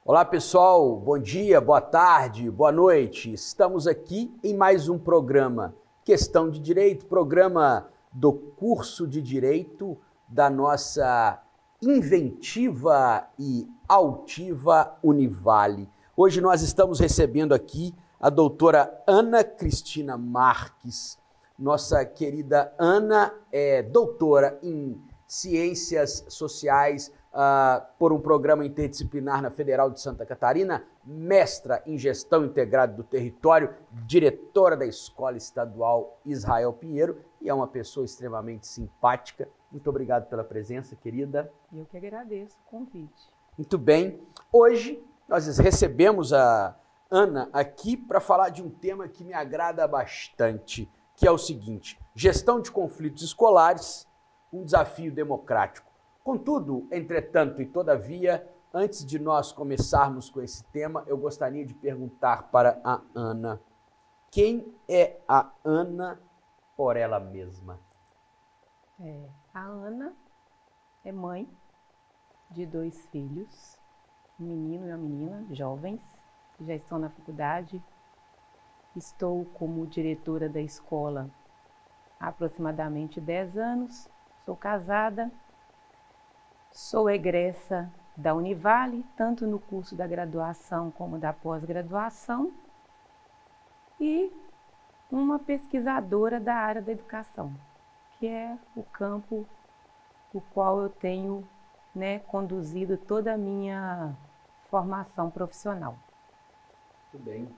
Olá pessoal, bom dia, boa tarde, boa noite. Estamos aqui em mais um programa Questão de Direito, programa do curso de Direito da nossa inventiva e altiva Univale. Hoje nós estamos recebendo aqui a doutora Ana Cristina Marques. Nossa querida Ana é doutora em Ciências Sociais por um programa interdisciplinar na Federal de Santa Catarina, mestra em Gestão Integrada do Território, diretora da Escola Estadual Israel Pinheiro e é uma pessoa extremamente simpática. Muito obrigado pela presença, querida. Eu que agradeço o convite. Muito bem. Hoje nós recebemos a Ana aqui para falar de um tema que me agrada bastante, que é o seguinte: gestão de conflitos escolares, um desafio democrático. Contudo, entretanto e todavia, antes de nós começarmos com esse tema, eu gostaria de perguntar para a Ana: quem é a Ana por ela mesma? A Ana é mãe de 2 filhos, um menino e uma menina, jovens, que já estão na faculdade. Estou como diretora da escola há aproximadamente 10 anos, sou casada. Sou egressa da Univale, tanto no curso da graduação como da pós-graduação, e uma pesquisadora da área da educação, que é o campo o qual eu tenho conduzido toda a minha formação profissional. Muito bem.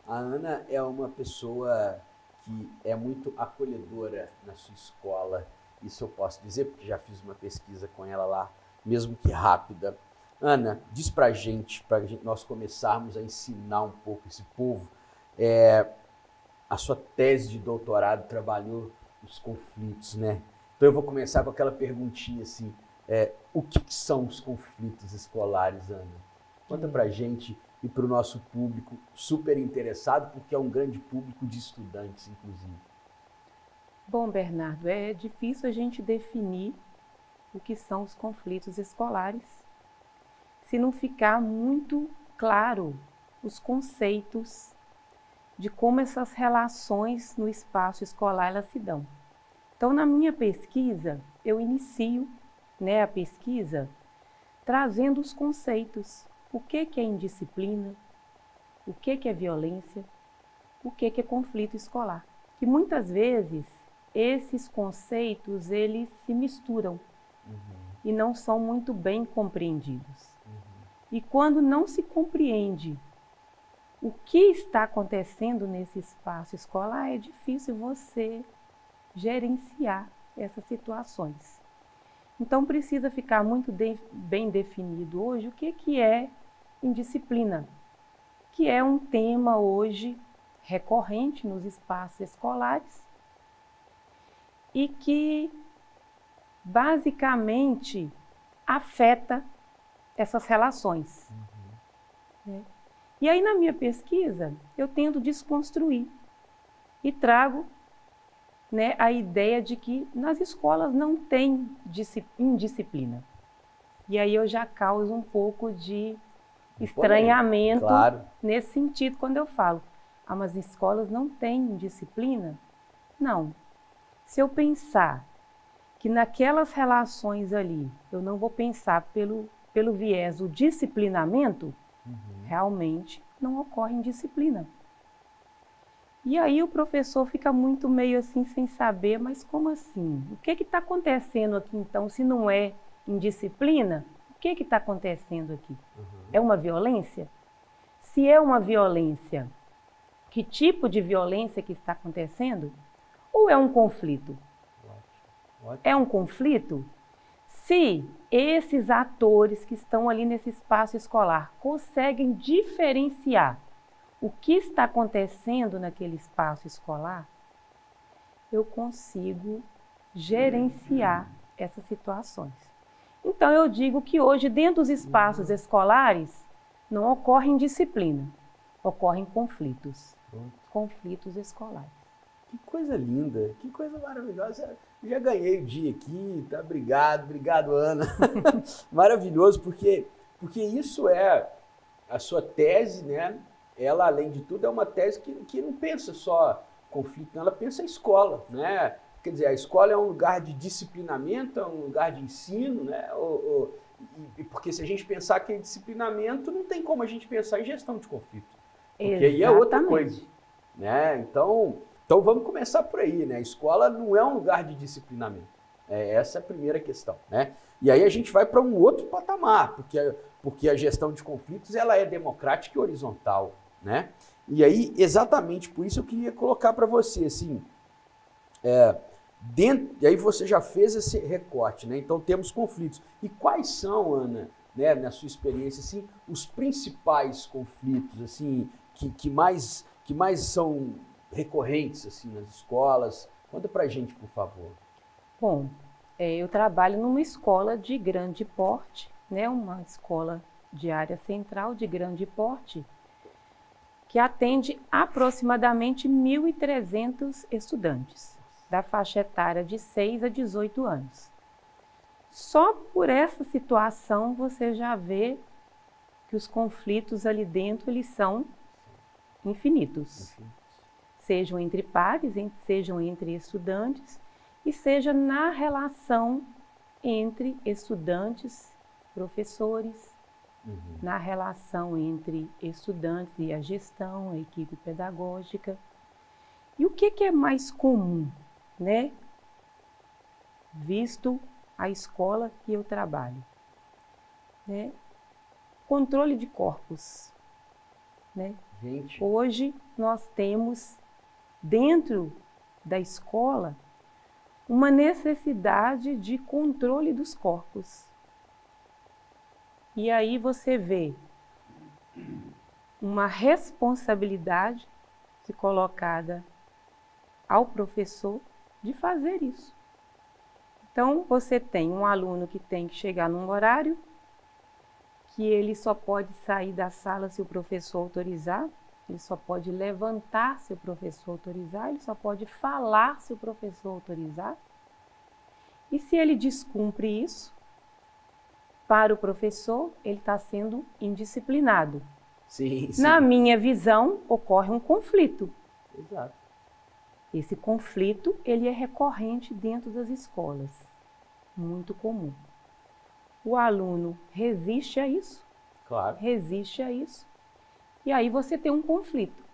A Ana é uma pessoa que é muito acolhedora na sua escola. Isso eu posso dizer, porque já fiz uma pesquisa com ela lá, mesmo que rápida. Ana, diz pra gente nós começarmos a ensinar um pouco esse povo. A sua tese de doutorado trabalhou os conflitos, né? Então eu vou começar com aquela perguntinha assim, o que são os conflitos escolares, Ana? Conta pra gente e pro nosso público super interessado, porque é um grande público de estudantes, inclusive. Bom, Bernardo, é difícil a gente definir o que são os conflitos escolares se não ficar muito claro os conceitos de como essas relações no espaço escolar elas se dão. Então, na minha pesquisa, eu inicio a pesquisa trazendo os conceitos. O que é indisciplina, o que é violência, o que é conflito escolar. Que muitas vezes esses conceitos, eles se misturam e não são muito bem compreendidos. E quando não se compreende o que está acontecendo nesse espaço escolar, é difícil você gerenciar essas situações. Então, precisa ficar muito bem definido hoje o que é indisciplina, que é um tema hoje recorrente nos espaços escolares, e que basicamente afeta essas relações. E aí na minha pesquisa eu tento desconstruir e trago a ideia de que nas escolas não tem indisciplina. E aí eu já causo um pouco de estranhamento, claro, nesse sentido quando eu falo, mas as escolas não têm indisciplina? Não. Se eu pensar que naquelas relações ali, eu não vou pensar pelo viés do disciplinamento, realmente não ocorre indisciplina. E aí o professor fica muito meio assim, sem saber, mas como assim? O que está acontecendo aqui então, se não é indisciplina? O que está acontecendo aqui? É uma violência? Se é uma violência, que tipo de violência que está acontecendo? Ou é um conflito? É um conflito? Se esses atores que estão ali nesse espaço escolar conseguem diferenciar o que está acontecendo naquele espaço escolar, eu consigo gerenciar essas situações. Então eu digo que hoje, dentro dos espaços escolares, não ocorre indisciplina, ocorrem conflitos. Conflitos escolares. Que coisa linda, que coisa maravilhosa. Eu já ganhei o dia aqui, tá? Obrigado, Ana. Maravilhoso, porque isso é a sua tese, né, ela, além de tudo, é uma tese que não pensa só conflito, não, ela pensa a escola, né? Quer dizer, a escola é um lugar de disciplinamento, é um lugar de ensino, né? Porque se a gente pensar que é disciplinamento, não tem como a gente pensar em gestão de conflito. Porque aí é outra coisa, né? Então vamos começar por aí, né? A escola não é um lugar de disciplinamento. Essa é a primeira questão, né? E aí a gente vai para um outro patamar, porque a gestão de conflitos ela é democrática e horizontal, né? E aí, exatamente por isso eu queria colocar para você, assim, e aí você já fez esse recorte, né? Então temos conflitos. E quais são, Ana, né, na sua experiência, assim, os principais conflitos, assim, que mais são recorrentes, assim, nas escolas? Conta pra gente, por favor. Bom, eu trabalho numa escola de grande porte, né? Uma escola de área central de grande porte, que atende aproximadamente 1.300 estudantes, da faixa etária de 6 a 18 anos. Só por essa situação você já vê que os conflitos ali dentro eles são infinitos. Sejam entre pares, sejam entre estudantes e seja na relação entre estudantes, professores, na relação entre estudantes e a gestão, a equipe pedagógica. E o que é mais comum, né? Visto a escola que eu trabalho, né? Controle de corpos, né? Gente. Hoje nós temos dentro da escola uma necessidade de controle dos corpos. E aí você vê uma responsabilidade se colocada ao professor de fazer isso. Então, você tem um aluno que tem que chegar num horário, que ele só pode sair da sala se o professor autorizar, ele só pode levantar se o professor autorizar, ele só pode falar se o professor autorizar. E se ele descumpre isso, para o professor, ele está sendo indisciplinado. Sim. Na minha visão, ocorre um conflito. Exato. Esse conflito, ele é recorrente dentro das escolas, muito comum. O aluno resiste a isso, claro. Resiste a isso, e aí você tem um conflito.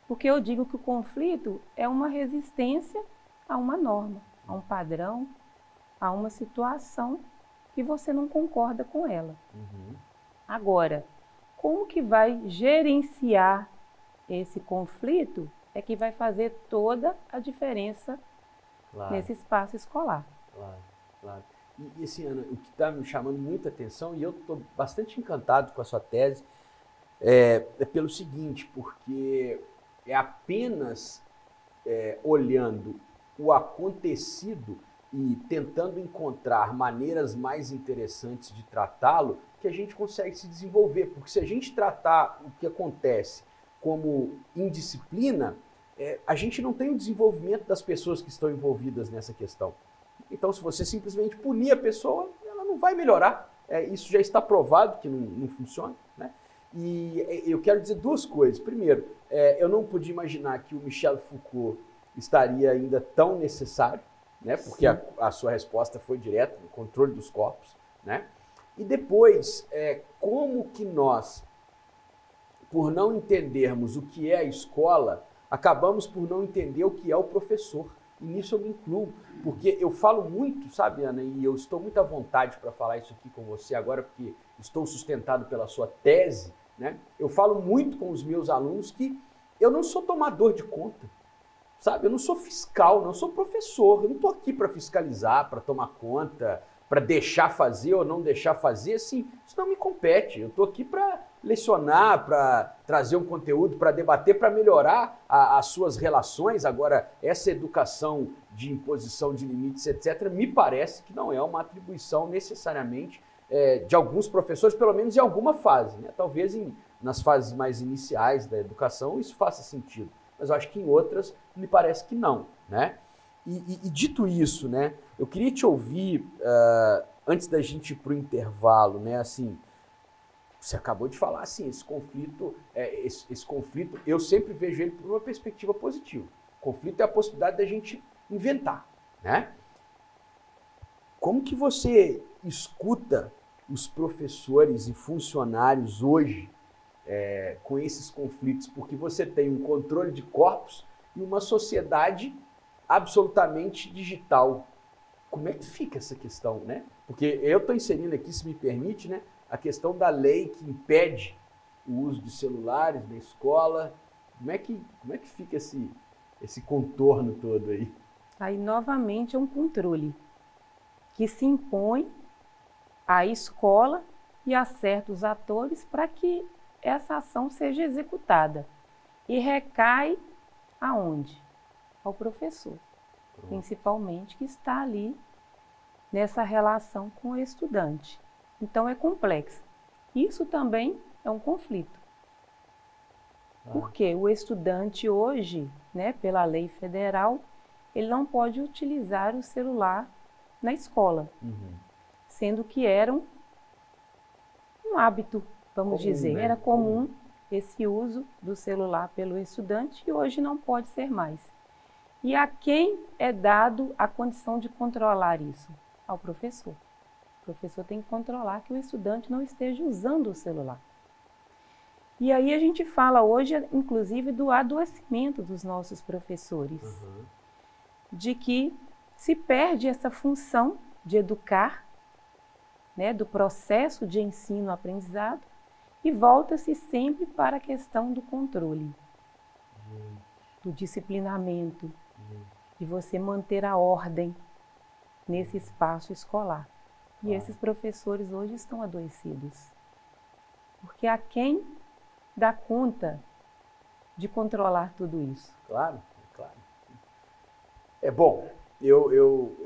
Porque eu digo que o conflito é uma resistência a uma norma, a um padrão, a uma situação que você não concorda com ela. Agora, como que vai gerenciar esse conflito é que vai fazer toda a diferença nesse espaço escolar. Claro. E assim, Ana, o que está me chamando muita atenção, e eu estou bastante encantado com a sua tese, é pelo seguinte, porque é apenas olhando o acontecido e tentando encontrar maneiras mais interessantes de tratá-lo que a gente consegue se desenvolver. Porque se a gente tratar o que acontece como indisciplina, a gente não tem o desenvolvimento das pessoas que estão envolvidas nessa questão. Então, se você simplesmente punir a pessoa, ela não vai melhorar. Isso já está provado que não funciona, né? E eu quero dizer duas coisas. Primeiro, eu não podia imaginar que o Michel Foucault estaria ainda tão necessário, né? Porque a sua resposta foi direta, no controle dos corpos, né? E depois, como que nós, por não entendermos o que é a escola, acabamos por não entender o que é o professor. E nisso eu me incluo, porque eu falo muito, sabe, Ana, e eu estou muito à vontade para falar isso aqui com você agora, porque estou sustentado pela sua tese, né? Eu falo muito com os meus alunos que eu não sou tomador de conta, sabe? Eu não sou fiscal, não sou professor, eu não estou aqui para fiscalizar, para tomar conta, para deixar fazer ou não deixar fazer, assim, isso não me compete. Eu estou aqui para lecionar, para trazer um conteúdo, para debater, para melhorar as suas relações. Agora, essa educação de imposição de limites, etc., me parece que não é uma atribuição necessariamente de alguns professores, pelo menos em alguma fase, né? Talvez nas fases mais iniciais da educação isso faça sentido, mas eu acho que em outras me parece que não, né? E dito isso, né, eu queria te ouvir, antes da gente ir para o intervalo, né, assim, você acabou de falar assim, esse conflito, eu sempre vejo ele por uma perspectiva positiva. O conflito é a possibilidade da gente inventar, né? Como que você escuta os professores e funcionários hoje com esses conflitos? Porque você tem um controle de corpos e uma sociedade absolutamente digital. Como é que fica essa questão, né? Porque eu estou inserindo aqui, se me permite, né, a questão da lei que impede o uso de celulares na escola. Como é que fica esse contorno todo aí? Aí, novamente, é um controle que se impõe à escola e a certos atores para que essa ação seja executada. E recai aonde? Ao professor, principalmente, que está ali nessa relação com o estudante. Então, é complexo. Isso também é um conflito. Porque o estudante hoje, né, pela lei federal, ele não pode utilizar o celular na escola, sendo que era um hábito, vamos dizer, né? era comum esse uso do celular pelo estudante e hoje não pode ser mais. E a quem é dado a condição de controlar isso? Ao professor. O professor tem que controlar que o estudante não esteja usando o celular. E aí a gente fala hoje, inclusive, do adoecimento dos nossos professores, de que se perde essa função de educar, né, do processo de ensino-aprendizado, e volta-se sempre para a questão do controle, do disciplinamento, de você manter a ordem nesse espaço escolar. E esses professores hoje estão adoecidos, porque a quem dá conta de controlar tudo isso? Claro, claro. É bom, eu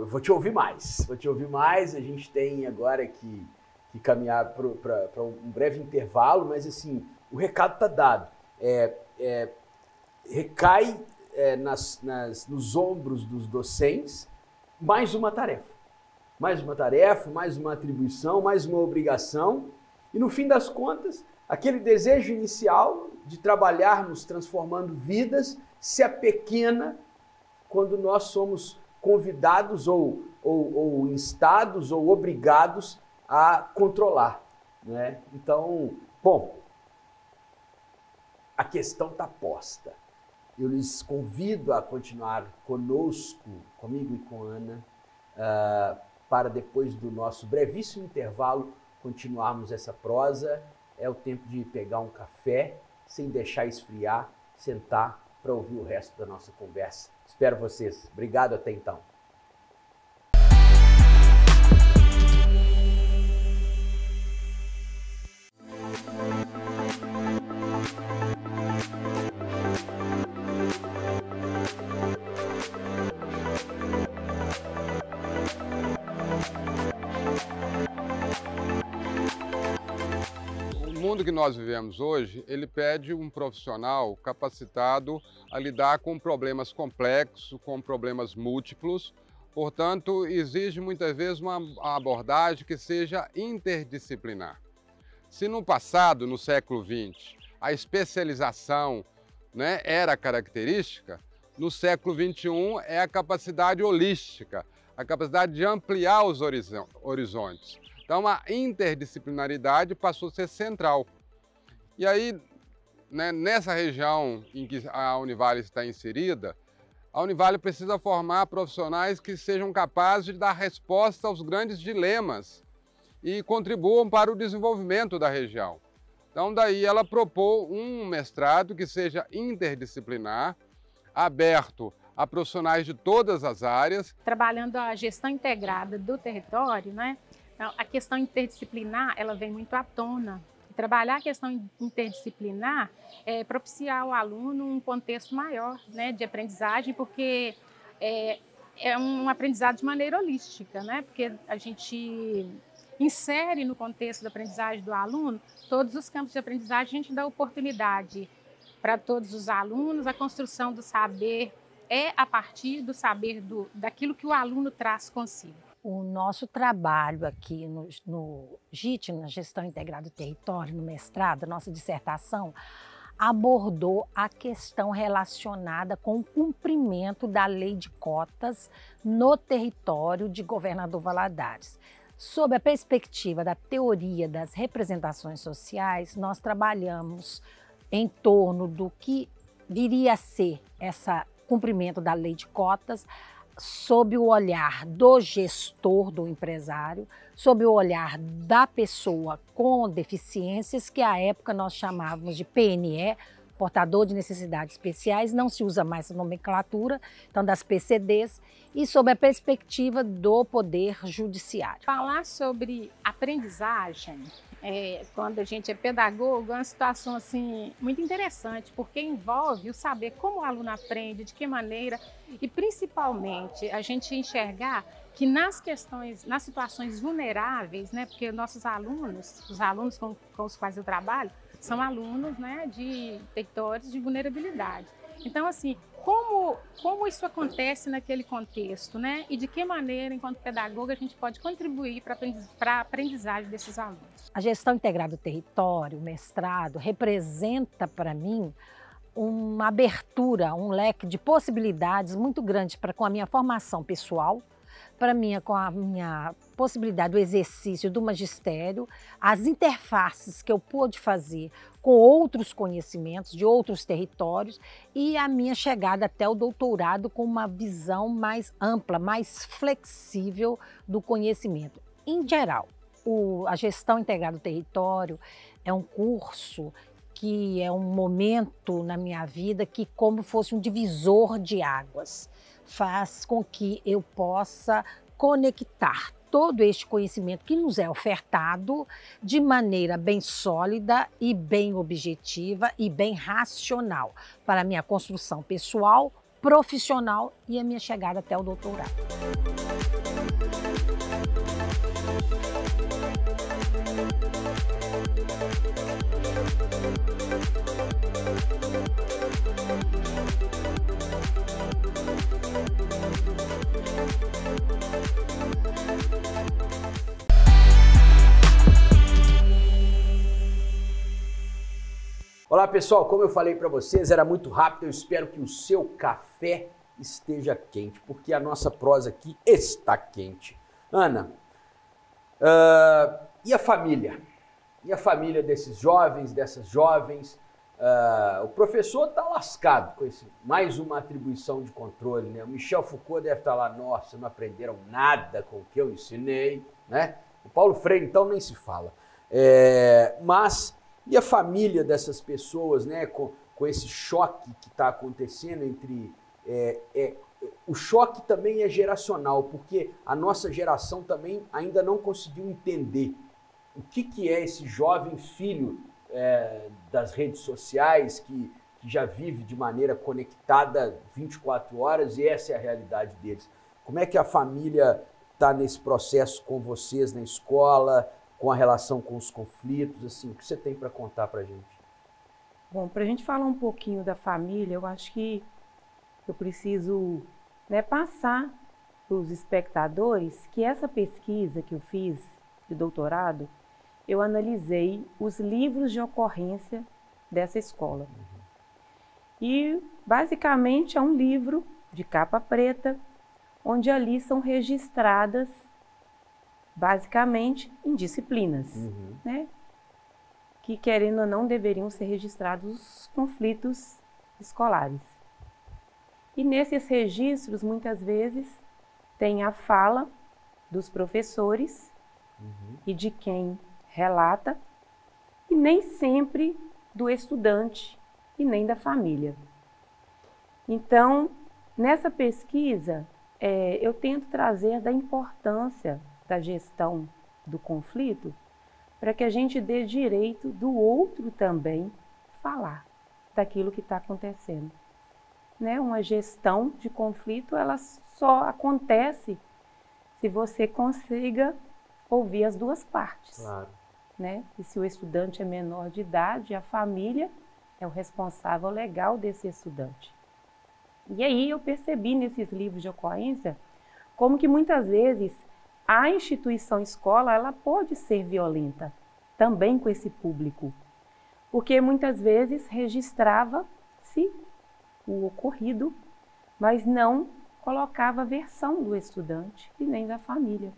vou te ouvir mais, a gente tem agora que caminhar para um breve intervalo, mas assim, o recado está dado. Recai nos ombros dos docentes mais uma tarefa, mais uma atribuição, mais uma obrigação, e no fim das contas, aquele desejo inicial de trabalharmos transformando vidas se apequena quando nós somos convidados ou instados ou obrigados a controlar, né? Então, bom, a questão está posta. Eu lhes convido a continuar conosco, comigo e com Ana, para depois do nosso brevíssimo intervalo continuarmos essa prosa. É o tempo de pegar um café, sem deixar esfriar, sentar para ouvir o resto da nossa conversa. Espero vocês. Obrigado até então. O mundo que nós vivemos hoje, ele pede um profissional capacitado a lidar com problemas complexos, com problemas múltiplos. Portanto, exige muitas vezes uma abordagem que seja interdisciplinar. Se no passado, no século XX, a especialização, né, era característica, no século XXI é a capacidade holística, a capacidade de ampliar os horizontes. Então, a interdisciplinaridade passou a ser central. E aí, né, nessa região em que a Univale está inserida, a Univale precisa formar profissionais que sejam capazes de dar resposta aos grandes dilemas e contribuam para o desenvolvimento da região. Então, daí ela propôs um mestrado que seja interdisciplinar, aberto a profissionais de todas as áreas. Trabalhando a gestão integrada do território, né? A questão interdisciplinar, ela vem muito à tona. Trabalhar a questão interdisciplinar é propiciar ao aluno um contexto maior, né, de aprendizagem, porque é um aprendizado de maneira holística, né? Porque a gente insere no contexto da aprendizagem do aluno todos os campos de aprendizagem, a gente dá oportunidade para todos os alunos. A construção do saber é a partir do saber daquilo que o aluno traz consigo. O nosso trabalho aqui no GIT, na Gestão Integrada do Território, no mestrado, a nossa dissertação, abordou a questão relacionada com o cumprimento da lei de cotas no território de Governador Valadares. Sob a perspectiva da teoria das representações sociais, nós trabalhamos em torno do que viria a ser esse cumprimento da lei de cotas, sob o olhar do gestor, do empresário, sob o olhar da pessoa com deficiências, que à época nós chamávamos de PNE, portador de necessidades especiais, não se usa mais essa nomenclatura, então das PCDs, e sob a perspectiva do Poder Judiciário. Falar sobre aprendizagem, quando a gente é pedagogo, é uma situação assim, muito interessante, porque envolve o saber como o aluno aprende, de que maneira, e principalmente a gente enxergar que nas questões, nas situações vulneráveis, né, porque nossos alunos, os alunos com os quais eu trabalho, são alunos, né, de territórios de vulnerabilidade. Então, assim, como isso acontece naquele contexto, né? E de que maneira, enquanto pedagoga, a gente pode contribuir para a aprendizagem desses alunos? A Gestão Integrada do Território, o mestrado, representa para mim uma abertura, um leque de possibilidades muito grande com a minha formação pessoal, com a minha possibilidade do exercício do magistério, as interfaces que eu pude fazer com outros conhecimentos de outros territórios e a minha chegada até o doutorado com uma visão mais ampla, mais flexível do conhecimento. Em geral, a Gestão Integrada do Território é um curso que é um momento na minha vida que, como fosse um divisor de águas, faz com que eu possa conectar todo este conhecimento que nos é ofertado de maneira bem sólida e bem objetiva e bem racional para a minha construção pessoal, profissional e a minha chegada até o doutorado. Olá pessoal, como eu falei para vocês, era muito rápido, eu espero que o seu café esteja quente, porque a nossa prosa aqui está quente. Ana, e a família? E a família desses jovens, dessas jovens? O professor está lascado com mais uma atribuição de controle, né? O Michel Foucault deve estar lá, nossa, não aprenderam nada com o que eu ensinei, né? O Paulo Freire, então, nem se fala. Mas... E a família dessas pessoas, né, com esse choque que está acontecendo entre... o choque também é geracional, porque a nossa geração também ainda não conseguiu entender o que é esse jovem filho das redes sociais que já vive de maneira conectada 24 horas e essa é a realidade deles. Como é que a família está nesse processo com vocês na escola, com a relação com os conflitos, assim, o que você tem para contar para a gente? Bom, para a gente falar um pouquinho da família, eu acho que eu preciso, né, passar para os espectadores que essa pesquisa que eu fiz de doutorado, eu analisei os livros de ocorrência dessa escola. E, basicamente, é um livro de capa preta, onde ali são registradas basicamente em disciplinas, né? Que, querendo ou não, deveriam ser registrados os conflitos escolares. E nesses registros, muitas vezes, tem a fala dos professores e de quem relata, e nem sempre do estudante e nem da família. Então, nessa pesquisa, eu tento trazer da importância da gestão do conflito, para que a gente dê direito do outro também falar daquilo que está acontecendo. Né? Uma gestão de conflito, ela só acontece se você consiga ouvir as duas partes. Claro. Né? E se o estudante é menor de idade, a família é o responsável legal desse estudante. E aí eu percebi nesses livros de ocorrência como que muitas vezes a instituição escola, ela pode ser violenta também com esse público, porque muitas vezes registrava-se o ocorrido, mas não colocava a versão do estudante e nem da família.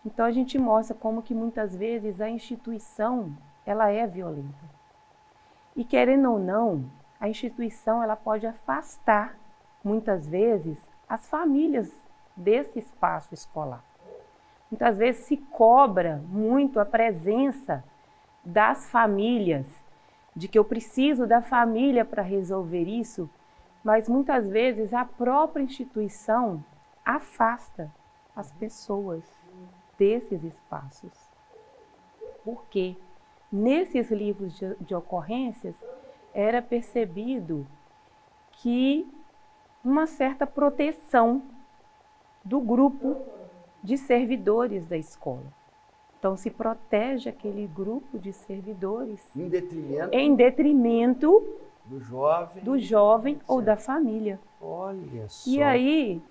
Então a gente mostra como que muitas vezes a instituição, ela é violenta. E querendo ou não, a instituição ela pode afastar muitas vezes as famílias desse espaço escolar. Muitas vezes se cobra muito a presença das famílias, de que eu preciso da família para resolver isso, mas muitas vezes a própria instituição afasta as pessoas desses espaços. Porque nesses livros de ocorrências era percebido que uma certa proteção do grupo de servidores da escola. Então se protege aquele grupo de servidores em detrimento do jovem ou da família. Olha só. E aí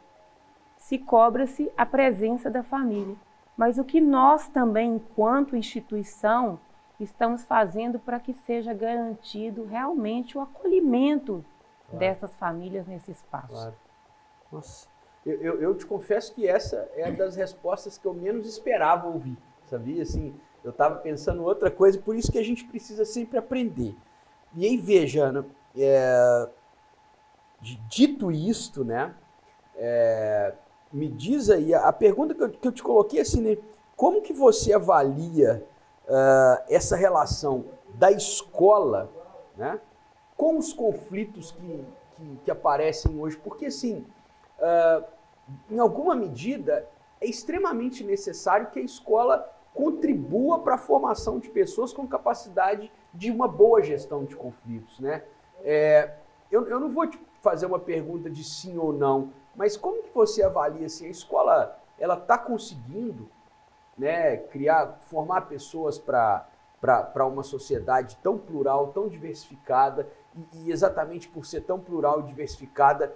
se cobra-se a presença da família. Mas o que nós também, enquanto instituição, estamos fazendo para que seja garantido realmente o acolhimento dessas famílias nesse espaço. Claro. Nossa, eu te confesso que essa é uma das respostas que eu menos esperava ouvir, sabia? Assim, eu estava pensando em outra coisa, por isso que a gente precisa sempre aprender. E aí, veja, Ana, dito isto, né, me diz aí, a pergunta que eu te coloquei é assim, né, como que você avalia essa relação da escola, né, com os conflitos que aparecem hoje? Porque, assim, em alguma medida, é extremamente necessário que a escola contribua para a formação de pessoas com capacidade de uma boa gestão de conflitos, né? Eu não vou te fazer uma pergunta de sim ou não, mas como que você avalia, assim, a escola ela está conseguindo, né, formar pessoas para uma sociedade tão plural, tão diversificada, e exatamente por ser tão plural e diversificada,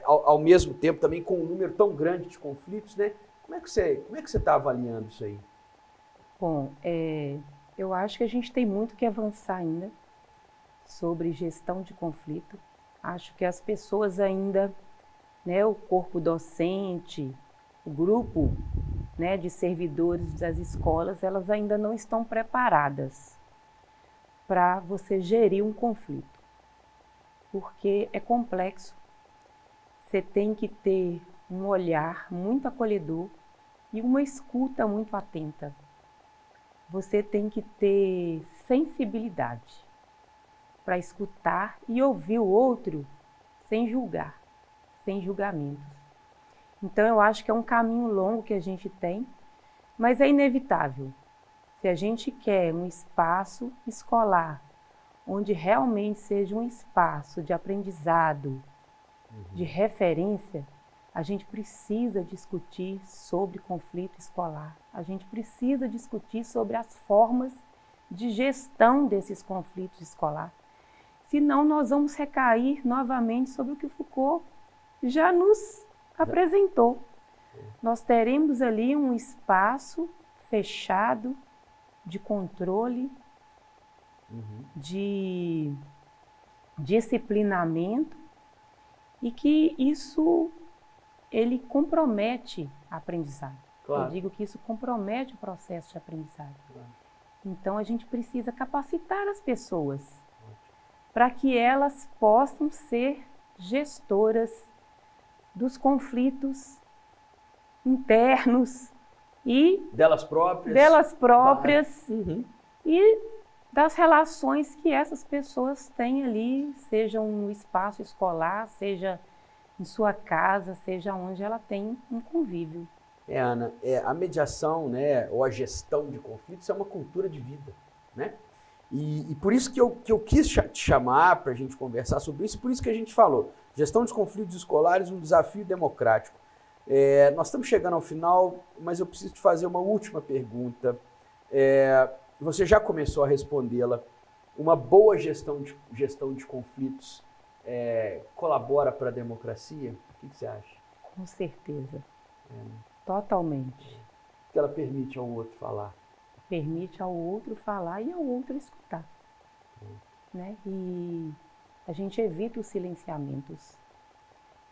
ao mesmo tempo também com um número tão grande de conflitos, né? Como é que você está avaliando isso aí? Bom, eu acho que a gente tem muito que avançar ainda sobre gestão de conflito. Acho que as pessoas ainda, né, o corpo docente, o grupo, né, de servidores das escolas, elas ainda não estão preparadas para você gerir um conflito, porque é complexo. Você tem que ter um olhar muito acolhedor e uma escuta muito atenta. Você tem que ter sensibilidade para escutar e ouvir o outro sem julgar, sem julgamentos. Então eu acho que é um caminho longo que a gente tem, mas é inevitável. Se a gente quer um espaço escolar, onde realmente seja um espaço de aprendizado, de referência, a gente precisa discutir sobre conflito escolar. A gente precisa discutir sobre as formas de gestão desses conflitos escolares. Senão nós vamos recair novamente sobre o que Foucault já nos apresentou. Nós teremos ali um espaço fechado de controle, de disciplinamento, e que isso ele compromete a aprendizagem. Claro. Eu digo que isso compromete o processo de aprendizagem. Claro. Então a gente precisa capacitar as pessoas para que elas possam ser gestoras dos conflitos internos e delas próprias claro. E das relações que essas pessoas têm ali, seja um espaço escolar, seja em sua casa, seja onde ela tem um convívio. Ana, a mediação, né, ou a gestão de conflitos é uma cultura de vida, né? E por isso que eu quis te chamar para a gente conversar sobre isso, por isso que a gente falou. Gestão de conflitos escolares, um desafio democrático. Nós estamos chegando ao final, mas eu preciso te fazer uma última pergunta. Você já começou a respondê-la. Uma boa gestão de conflitos colabora para a democracia? O que você acha? Com certeza. Totalmente. Porque ela permite ao outro falar. Permite ao outro falar e ao outro escutar. Né? E a gente evita os silenciamentos,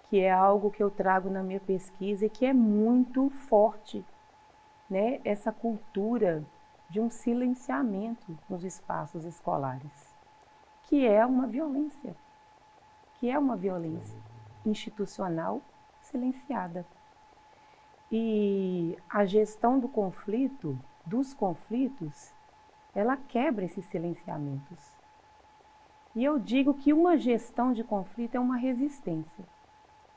que é algo que eu trago na minha pesquisa e que é muito forte, né? Essa cultura de um silenciamento nos espaços escolares, que é uma violência institucional silenciada. E a gestão do conflito, dos conflitos, ela quebra esses silenciamentos. E eu digo que uma gestão de conflito é uma resistência.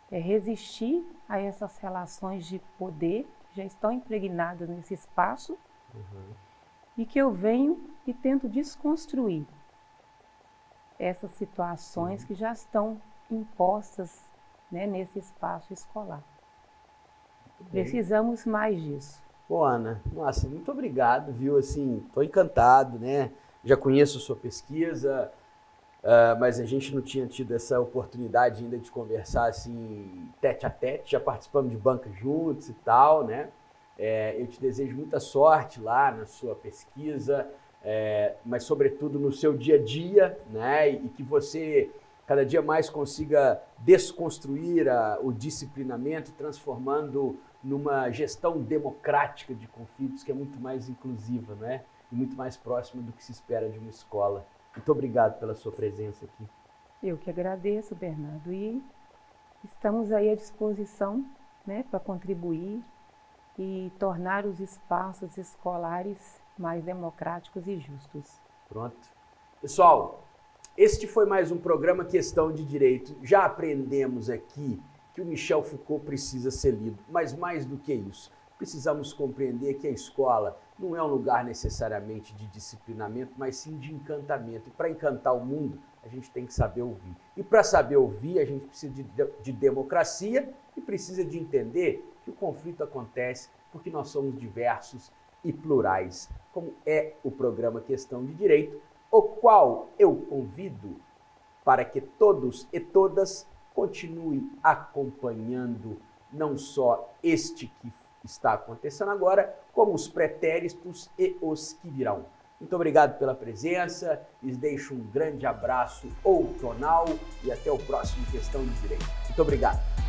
É resistir a essas relações de poder que já estão impregnadas nesse espaço e que eu venho e tento desconstruir essas situações que já estão impostas, né, nesse espaço escolar. Precisamos mais disso. Bom, Ana, nossa, muito obrigado, viu? Assim, estou encantado, né? Já conheço a sua pesquisa, mas a gente não tinha tido essa oportunidade ainda de conversar assim, tete a tete. Já participamos de banca juntos e tal, né? Eu te desejo muita sorte lá na sua pesquisa, mas sobretudo no seu dia a dia, né? E que você cada dia mais consiga desconstruir o disciplinamento, transformando numa gestão democrática de conflitos que é muito mais inclusiva, né? E muito mais próxima do que se espera de uma escola. Muito obrigado pela sua presença aqui. Eu que agradeço, Bernardo, e estamos aí à disposição, né, para contribuir e tornar os espaços escolares mais democráticos e justos. Pronto. Pessoal, este foi mais um programa Questão de Direito. Já aprendemos aqui que o Michel Foucault precisa ser lido, mas mais do que isso, precisamos compreender que a escola não é um lugar necessariamente de disciplinamento, mas sim de encantamento. E para encantar o mundo, a gente tem que saber ouvir. E para saber ouvir, a gente precisa de democracia e precisa de entender que o conflito acontece porque nós somos diversos e plurais, como é o programa Questão de Direito, o qual eu convido para que todos e todas continuem acompanhando não só este que está acontecendo agora, como os pretéritos e os que virão. Muito obrigado pela presença, lhes deixo um grande abraço outonal e até o próximo Questão de Direito. Muito obrigado.